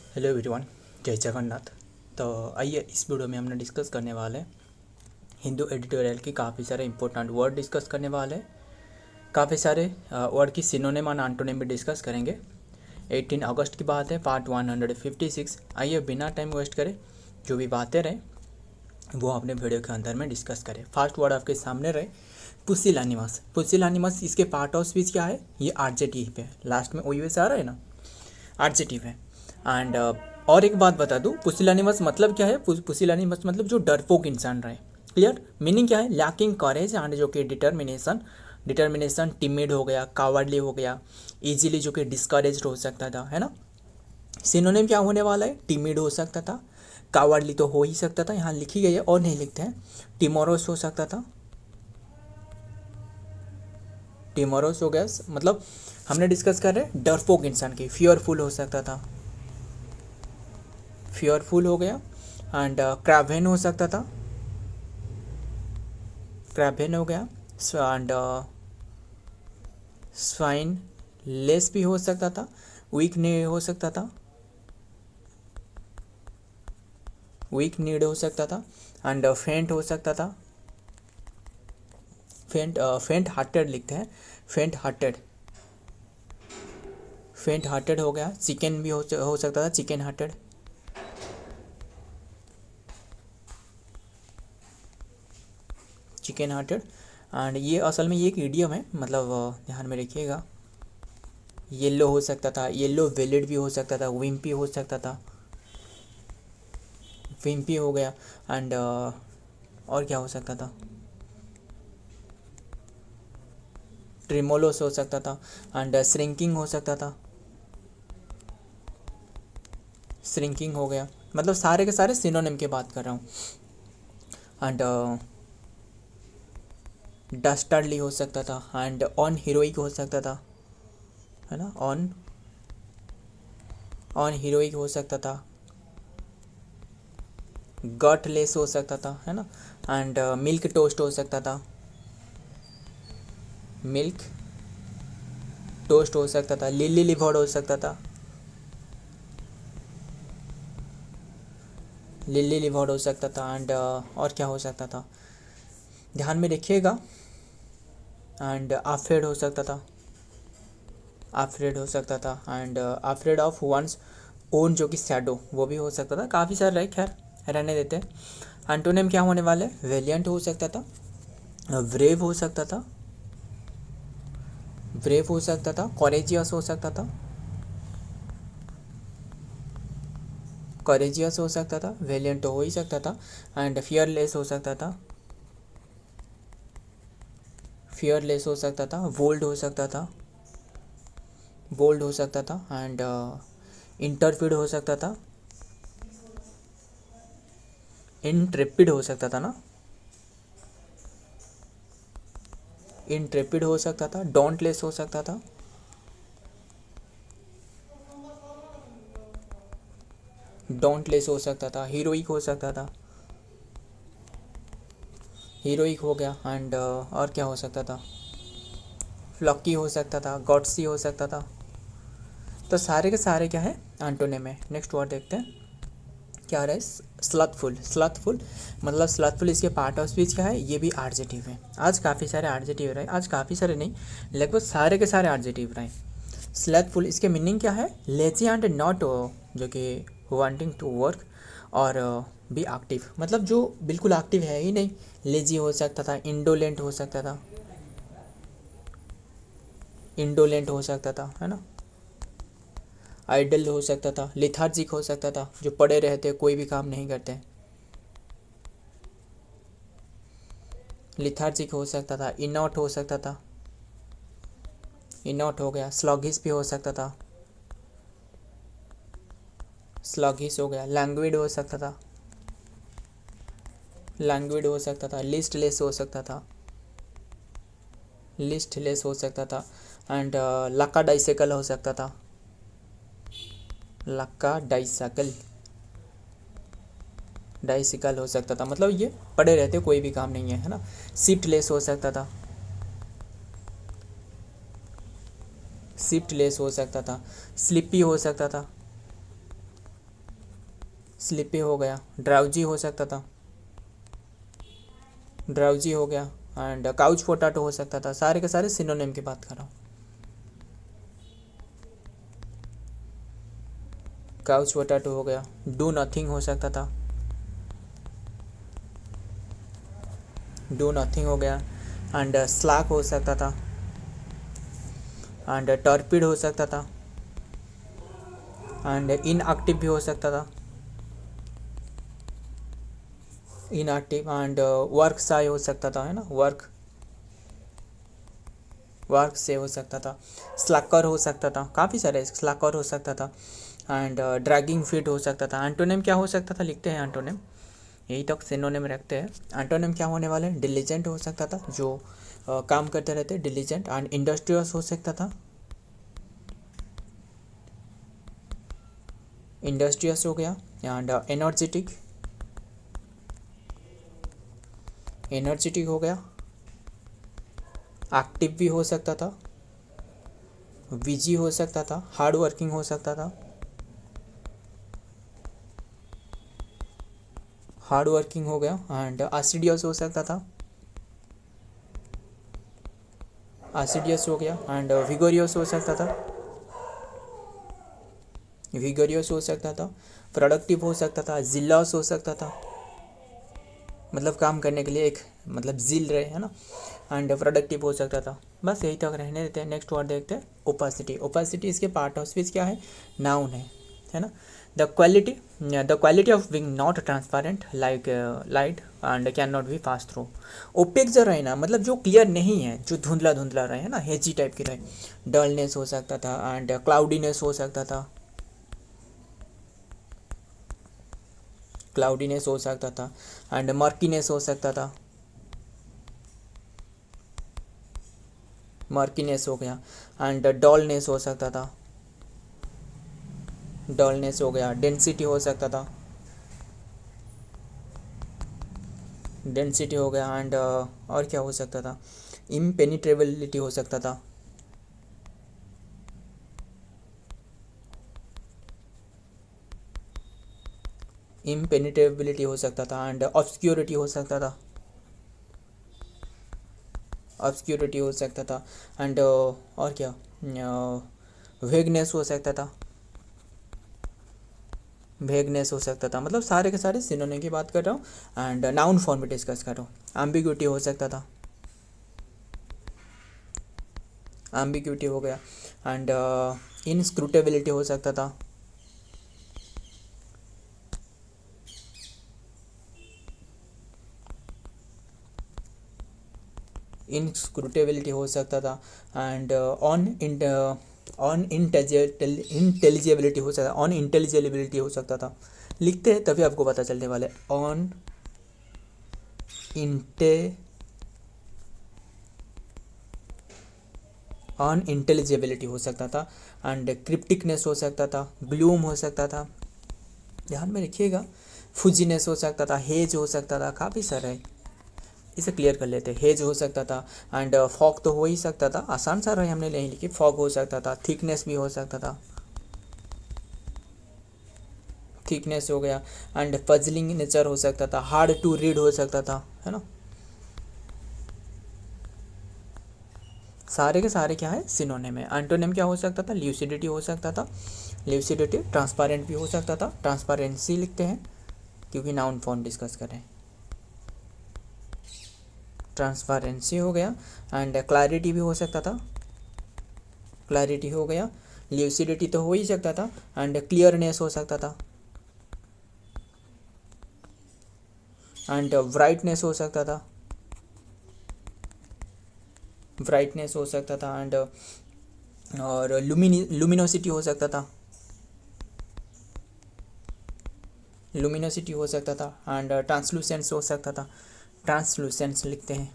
Hello everyone, जय जगन्नाथ। तो आइए इस वीडियो में हमने डिस्कस करने वाले हैं हिंदू एडिटोरियल की काफ़ी सारे इंपॉर्टेंट वर्ड डिस्कस करने वाले हैं। काफ़ी सारे वर्ड की सिनोनिम और एंटोनिम भी डिस्कस करेंगे। 18 अगस्त की बात है, पार्ट 156। आइए बिना टाइम वेस्ट करें, जो भी बातें रहे वो अपने वीडियो के अंदर में डिस्कस करें। फर्स्ट वर्ड आपके सामने रहे पुसिलानिमस। पुसिलानिमस इसके पार्ट ऑफ स्पीच क्या है? ये आर्जेटिव है, लास्ट में ओ से आ रहा है ना, आर्जेटिव है। एंड और एक बात बता दूँ, पुसिलानिमस मतलब क्या है? पुसिलानिमस मतलब जो डरपोक इंसान रहे। क्लियर मीनिंग क्या है? लैकिंग करेज एंड जो कि डिटर्मिनेशन टिमिड हो गया, कावर्डली हो गया, इजीली जो कि डिस्करेज हो सकता था, है ना। सिनोनिम क्या होने वाला है? टिमिड हो सकता था, कावर्डली तो हो ही सकता था, यहाँ लिखी गई है और नहीं लिखते हैं। टिमोरस हो सकता था, टिमोरस हो गया मतलब हमने डिस्कस कर रहे डरपोक इंसान की। फियरफुल हो सकता था, फियरफुल हो गया। एंड क्रैवेन हो सकता था, क्रैवेन हो गया। एंड स्वाइन लेस भी हो सकता था, वीक नीड हो सकता था, वीक नीड हो सकता था। एंड फेंट हो सकता था, फेंट हार्टेड लिखते हैं, फेंट हार्टेड, फेंट हार्टेड हो गया। चिकन भी हो सकता था, chicken hearted, chicken hearted. And ये असल में ये एक इडियम है, मतलब ध्यान में रखिएगा। येलो हो सकता था, येलो वेलिड भी हो सकता था, विम्पी हो सकता था, विम्पी हो गया। एंड और क्या हो सकता था? ट्रिमोलोस हो सकता था। एंड श्रिंकिंग हो सकता था, श्रिंकिंग हो गया। मतलब सारे के सारे सिनोनिम की बात कर रहा हूँ। एंड डस्टर्डली हो सकता था, एंड ऑन हीरोइक हो सकता था, है ना, ऑन ऑन हीरोइक हो सकता था, गट लेस हो सकता था, है ना। एंड मिल्क टोस्ट हो सकता था, मिल्क टोस्ट हो सकता था। लिली लिवर्ड हो सकता था, लिली लिवर्ड हो सकता था। एंड और क्या हो सकता था? ध्यान में रखिएगा। एंड अफ्रेड हो सकता था, अफ्रेड हो सकता था। And afraid of one's own जो कि शैडो, वो भी हो सकता था। काफ़ी सारे रहे, खैर रहने देते हैं। एंटोनिम क्या होने वाले? वेलियंट हो सकता था, ब्रेव हो सकता था, ब्रेव हो सकता था, कॉरेजियस हो सकता था, कॉरेजियस हो सकता था, वेलियंट तो हो ही सकता था। एंड फियरलेस हो सकता था, फियरलेस हो सकता था, बोल्ड हो सकता था, बोल्ड हो सकता था। एंड इंटरफिड हो सकता था, इंट्रेपिड हो सकता था ना, इंट्रेपिड हो सकता था, डोंटलेस हो सकता था, डोंटलेस हो सकता था, हीरोइक हो सकता था, हीरोइक हो गया। एंड और क्या हो सकता था? फ्लॉकी हो सकता था, गॉड्सी हो सकता था। तो सारे के सारे क्या है? एंटोनिम है। नेक्स्ट वर्ड देखते हैं क्या रहा है। स्लथफुल, स्लथफुल मतलब स्लथफुल इसके पार्ट ऑफ स्पीच क्या है? ये भी आर्जेटिव है। आज काफ़ी सारे आर्जेटिव रहे, आज काफ़ी सारे नहीं, लगभग सारे के सारे आर्जेटिव रहे। स्लथफुल इसके मीनिंग क्या है? लेजी एंड नॉट जो कि वांटिंग टू वर्क और बी एक्टिव, मतलब जो बिल्कुल एक्टिव है ही नहीं। लेजी हो सकता था, इंडोलेंट हो सकता था, इंडोलेंट हो सकता था, है ना। आइडल हो सकता था, लिथार्जिक हो सकता था, जो पड़े रहते कोई भी काम नहीं करते, लिथार्जिक हो सकता था। इनॉट हो सकता था, इनॉट हो गया। स्लॉगिस भी हो सकता था, स्लॉगिस हो गया। लैंग्विड हो सकता था, लैंग्विड हो सकता था। लिस्टलेस हो सकता था, लिस्टलेस हो सकता था। एंड लक्का डाइसेकल हो सकता था, लक्का डाइसाइकल, डाइसिकल हो सकता था, मतलब ये पड़े रहते कोई भी काम नहीं है ना। शिफ्टलेस हो सकता था, शिफ्टलेस हो सकता था। स्लिपी हो सकता था, स्लीपी हो गया, ड्राउजी हो सकता था, ड्राउजी हो गया, एंड काउच पोटैटो हो सकता था। सारे के सारे सिनोनिम की बात कर रहा हूँ। काउच पोटैटो हो गया, डू नथिंग हो सकता था, डू नथिंग हो गया, एंड स्लैक हो सकता था, एंड टॉर्पिड हो सकता था, एंड इनएक्टिव भी हो सकता था, इनएक्टिव, एंड वर्क साई हो सकता था, है ना, वर्क से हो सकता था, स्लैकर हो सकता था, काफ़ी सारे स्लैकर हो सकता था, एंड ड्रैगिंग फिट हो सकता था। एंटोनिम क्या हो सकता था, लिखते हैं एंटोनिम, यही तक सिनोनिम रखते हैं। एंटोनिम क्या होने वाले हैं, डिलीजेंट हो सकता था, जो काम करते रहते, डिलीजेंट, एंड इंडस्ट्रियस हो सकता था, इंडस्ट्रियस हो गया, एंड एनर्जेटिक, एनर्जेटिक हो गया, एक्टिव भी हो सकता था, विजी हो सकता था, हार्ड वर्किंग हो सकता था, हार्ड वर्किंग हो गया, एंड एसिडियस हो सकता था, एसिडियस हो गया, एंड विगोरियस हो सकता था, विगोरियस हो सकता था, प्रोडक्टिव हो सकता था, जिलस हो सकता था, मतलब काम करने के लिए एक मतलब जिल रहे, है ना, एंड प्रोडक्टिव हो सकता था। बस यही तक रहने देते हैं। नेक्स्ट वर्ड देखते हैं, ओपेसिटी। ओपेसिटी इसके पार्ट ऑफ स्पीच क्या है, नाउन है ना। The quality of being not transparent like light and can not be pass through. Opaque जो रहे ना, मतलब जो क्लियर नहीं है, जो धुंधला धुंधला रहे, है ना, हेजी टाइप की रहे, डलनेस हो सकता था, एंड क्लाउडीनेस हो सकता था, क्लाउडीनेस हो सकता था, एंड मर्कीनेस हो सकता था, मर्कीनेस हो गया, एंड डॉलनेस हो सकता था, डॉलनेस हो गया, डेंसिटी हो सकता था, डेंसिटी हो गया, एंड और क्या हो सकता था, इम्पेनिट्रेबिलिटी हो सकता था, इम्पेनिट्रेबिलिटी हो सकता था, एंड ऑब्सक्योरिटी हो सकता था, ऑब्सक्योरिटी हो सकता था, एंड और क्या, वेगनेस हो सकता था, वेगनेस हो सकता था। मतलब सारे के सारे सिनोनिम की बात कर रहा हूँ, एंड नाउन फॉर्म में डिस्कस कर रहा हूँ। एम्बिग्यूटी हो सकता था, एम्बिग्यूटी हो गया, एंड इनस्क्रूटेबिलिटी हो सकता था, इनस्क्रूटेबिलिटी हो सकता था, एंड ऑन इंटेलिजिबिलिटी हो सकता, ऑन इंटेलिजिबिलिटी हो सकता था। लिखते हैं तभी आपको पता चलने वाले, ऑन इंटेलिजिबिलिटी हो सकता था, एंड क्रिप्टिकनेस हो सकता था, ग्लूम हो सकता था, ध्यान में रखिएगा, फुजीनेस हो सकता था, हेज हो सकता था, काफ़ी सारा है, इसे क्लियर कर लेते हैं। हेज हो सकता था, एंड फॉग तो हो ही सकता था, आसान सा रहे, हमने नहीं लिखी, फॉग हो सकता था, थिकनेस भी हो सकता था, थिकनेस हो गया, एंड पजलिंग नेचर हो सकता था, हार्ड टू रीड हो सकता था, है ना। सारे के सारे क्या है, सिनोनिम है। एंटोनिम क्या हो सकता था, ल्यूसिडिटी हो सकता था, ल्यूसिडिटी, ट्रांसपेरेंट भी हो सकता था, ट्रांसपेरेंसी लिखते हैं क्योंकि नाउन फॉर्म डिस्कस करें, ट्रांसपेरेंसी हो गया, एंड क्लैरिटी भी हो सकता था, क्लैरिटी हो गया, ल्यूसिडिटी तो हो ही सकता था, एंड क्लियरनेस हो सकता था, एंड ब्राइटनेस हो सकता था, ब्राइटनेस हो सकता था, एंड और लुमिनोसिटी हो सकता था, लुमिनोसिटी हो सकता था, एंड ट्रांसलूसेंस हो सकता था, ट्रांसलूसेंस लिखते हैं,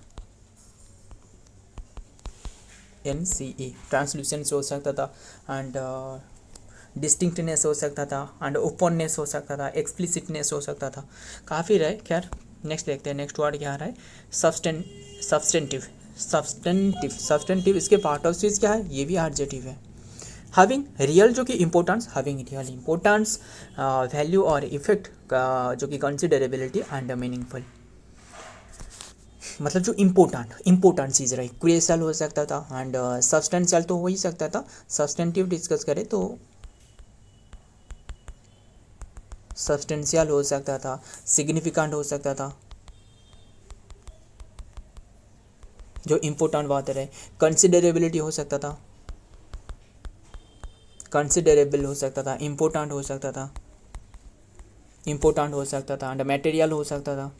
NCE, ट्रांसलूसेंस हो सकता था, एंड डिस्टिंक्टनेस हो सकता था, एंड ओपननेस हो सकता था, एक्सप्लिसिटनेस हो सकता था, काफ़ी रहे। खैर नेक्स्ट देखते हैं, नेक्स्ट वर्ड क्या आ रहा है, सब्सटेंटिव, सब्सटेंटिव, सब्सटेंटिव इसके पार्ट ऑफ स्पीच क्या है, ये भी एडजेक्टिव है, हैविंग रियल जो कि importance, having real importance, value और इफेक्ट का जो कि कंसिडरेबिलिटी एंड मीनिंगफुल, मतलब जो इम्पोर्टेंट चीज़ रही, क्रेशल हो सकता था एंड सब्सटेंशियल तो हो ही सकता था। सब्सटेंटिव डिस्कस करें तो सब्सटेंशियल हो सकता था, सिग्निफिकेंट हो सकता था, जो इम्पोर्टेंट बात रहे। कंसिडरेबिलिटी हो सकता था, कंसिडरेबल हो सकता था, इम्पोर्टेंट हो सकता था, इम्पोर्टेंट हो सकता था एंड मटेरियल हो सकता था,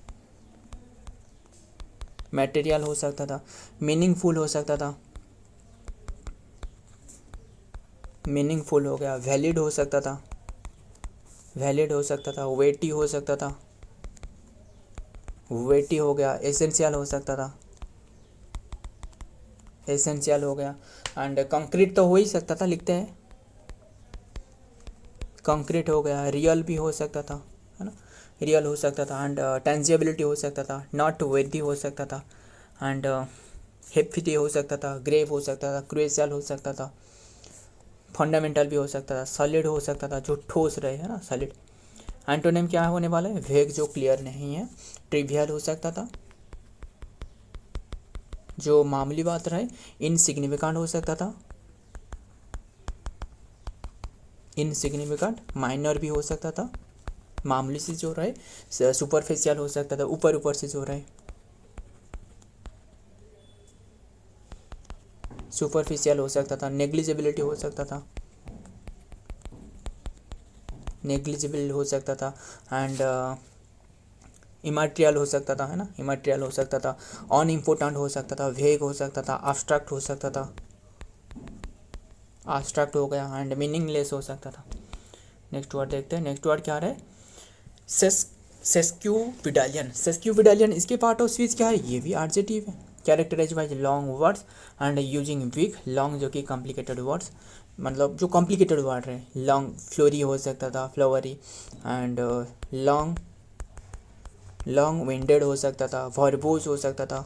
मटेरियल हो सकता था, मीनिंगफुल हो सकता था, मीनिंगफुल हो गया, वैलिड हो सकता था, वैलिड हो सकता था, वेटी हो सकता था, वेटी हो गया, एसेंशियल हो सकता था, एसेंशियल हो गया एंड कंक्रीट तो हो ही सकता था, लिखते हैं कंक्रीट हो गया, रियल भी हो सकता था, है ना, रियल हो सकता था एंड टेंजिबिलिटी हो सकता था, नॉट वेटी हो सकता था एंड हेप्फिटी हो सकता था, ग्रेव हो सकता था, क्रूशियल हो सकता था, फंडामेंटल भी हो सकता था, सॉलिड हो सकता था, जो ठोस रहे, है ना, सॉलिड। एंटोनिम क्या होने वाला है, वेग जो क्लियर नहीं है, ट्रिवियल हो सकता था, जो मामूली बात रहे, इनसिग्निफिकेंट हो सकता था, इनसिग्निफिकेंट, माइनर भी हो सकता था, मामूली से जो रहे, सुपरफिशियल हो सकता था, ऊपर ऊपर से जो रहे, सुपरफिशियल हो सकता था, नेग्लिजिबिलिटी हो सकता था, नेग्लिजिबल हो सकता था एंड इमैटेरियल हो सकता था, है ना, इमैटेरियल हो सकता था, अनइम्पोर्टेंट हो सकता था, वेग हो सकता था, एब्स्ट्रैक्ट हो सकता था, एब्स्ट्रैक्ट हो गया एंड मीनिंगलेस हो सकता था। नेक्स्ट वर्ड देखते हैं, नेक्स्ट वर्ड क्या है, सेस्क्यूविडालियन, सेस्क्यूविडालियन इसके पार्ट ऑफ स्पीच क्या है, ये भी एडजेक्टिव है, characterize by long words and using week long जो कि कॉम्प्लिकेटेड वर्ड्स, मतलब जो कॉम्प्लिकेटेड वर्ड है, लॉन्ग, फ्लोरी हो सकता था, flowery and long, long winded हो सकता था, वर्बोस हो सकता था,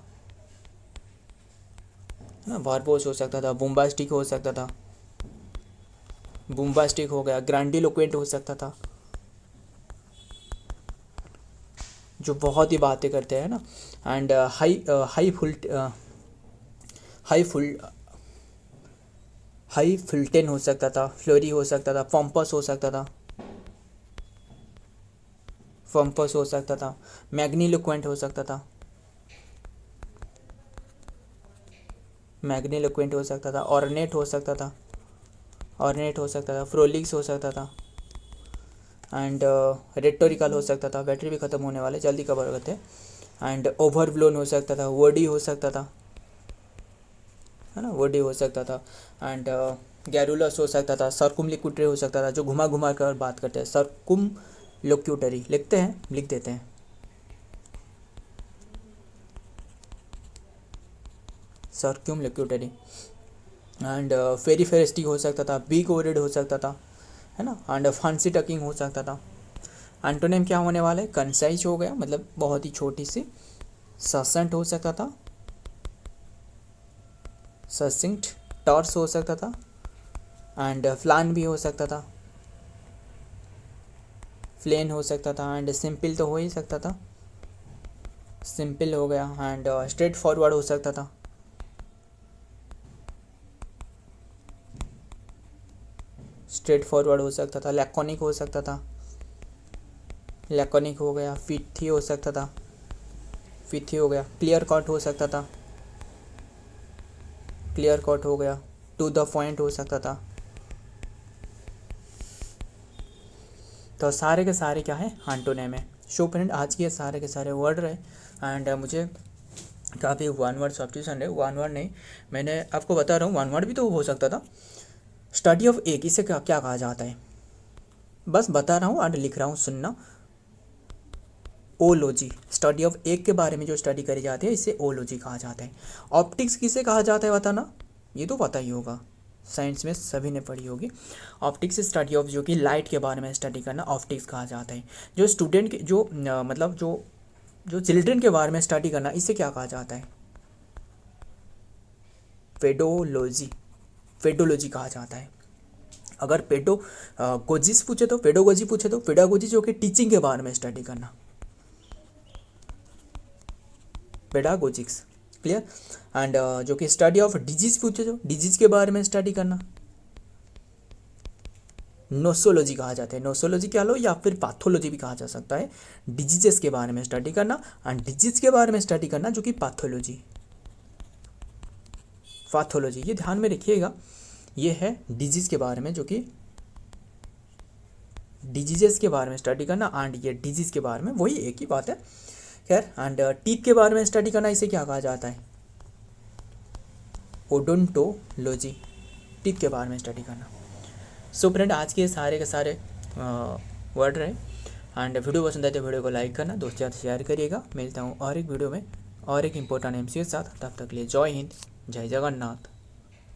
है ना, वर्बोस हो सकता था, बुम्बास्टिक हो सकता था, बुम्बास्टिक हो गया, ग्रैंडिलोक्वेंट हो सकता था, जो बहुत ही बातें करते हैं ना, and high full, high full, high फुलटेन हो सकता था, फ्लोरी हो सकता था, पम्पस हो सकता था, पम्पस हो सकता था, मैग्नीलोक्वेंट हो सकता था, मैग्नीलोक्वेंट हो सकता था, ऑर्नेट हो सकता था, ऑर्नेट हो सकता था, फ्रोलिक्स हो सकता था एंड रेटोरिकल हो सकता था, बैटरी भी ख़त्म होने वाले, जल्दी कवर करते हैं, एंड ओवरब्लोन हो सकता था, वर्डी हो सकता था, है ना, वर्डी हो सकता था एंड गैरुलस हो सकता था, सर्कुमलिक्यूटरी हो सकता था, जो घुमा घुमा कर बात करते हैं, सर्कुम लोक्यूटरी, लिखते हैं, लिख देते हैं, सर्क्यूम लोक्यूटरी एंड फेरीफेरिस्टिक हो सकता था, बिग ओरेड हो सकता था, है ना, एंड फंसी टकिंग हो सकता था। एंटोनिम क्या होने वाला है, कंसाइज हो गया, मतलब बहुत ही छोटी सी, ससेंट हो सकता था, ससिंक्ट, टॉर्स हो सकता था एंड फ्लान भी हो सकता था, फ्लेन हो सकता था एंड सिंपल तो हो ही सकता था, सिंपल हो गया एंड स्ट्रेट फॉरवर्ड हो सकता था, स्ट्रेट फॉरवर्ड हो सकता था, लैकोनिक हो सकता था, लैकोनिक हो गया, फिथी हो सकता था, फिथी हो गया, क्लियर कट हो सकता था, क्लियर कट हो गया, टू द पॉइंट हो सकता था। तो सारे के सारे क्या है, एंटोनिम है। शो फ्रेंड, आज के सारे के सारे वर्ड रहे एंड मुझे काफ़ी वन वर्ड सब्स्टिट्यूशन है, वन वर्ड नहीं, मैंने आपको बता रहा हूँ, वन वर्ड भी तो हो सकता था। स्टडी ऑफ एक, इसे क्या क्या कहा जाता है, बस बता रहा हूँ एंड लिख रहा हूँ, सुनना। ओलॉजी, स्टडी ऑफ एक के बारे में जो स्टडी करी जाती है, इसे ओलॉजी कहा जाता है। ऑप्टिक्स किसे कहा जाता है बताना, ये तो पता ही होगा, साइंस में सभी ने पढ़ी होगी। ऑप्टिक्स स्टडी ऑफ, जो कि लाइट के बारे में स्टडी करना, ऑप्टिक्स कहा जाता है। जो स्टूडेंट के जो मतलब जो जो चिल्ड्रन के बारे में स्टडी करना, इसे क्या कहा जाता है, पेडोलॉजी, पेडोलॉजी कहा जाता है। अगर पेडोगोजिस पूछे तो पेडोगोजी पूछे तो पेडागोजी जो कि टीचिंग के बारे में स्टडी करना, पेडागोजिक्स, क्लियर। एंड जो कि स्टडी ऑफ डिजीज पूछे तो डिजीज के बारे में स्टडी करना, नोसोलॉजी कहा जाता है, नोसोलॉजी क्या लो या फिर पैथोलॉजी भी कहा जा सकता है। डिजीजेस के बारे में स्टडी करना एंड डिजीज के बारे में स्टडी करना जो कि पैथोलॉजी, पैथोलॉजी, ये ध्यान में रखिएगा। ये है डिजीज के बारे में, जो कि डिजीजेस के बारे में स्टडी करना एंड ये डिजीज के बारे में वही एक ही बात है, खैर। एंड टीथ के बारे में स्टडी करना, इसे क्या कहा जाता है, ओडोंटोलॉजी, टीथ के बारे में स्टडी करना। सो फ्रेंड, आज के सारे वर्ड रहे। एंड वीडियो पसंद आए तो वीडियो को लाइक करना, दोस्तों के साथ शेयर करिएगा। मिलता हूँ और एक वीडियो में और एक इंपॉर्टेंट एमसीक्यू के साथ, तब तक के लिए जय हिंद, जय जगन्नाथ।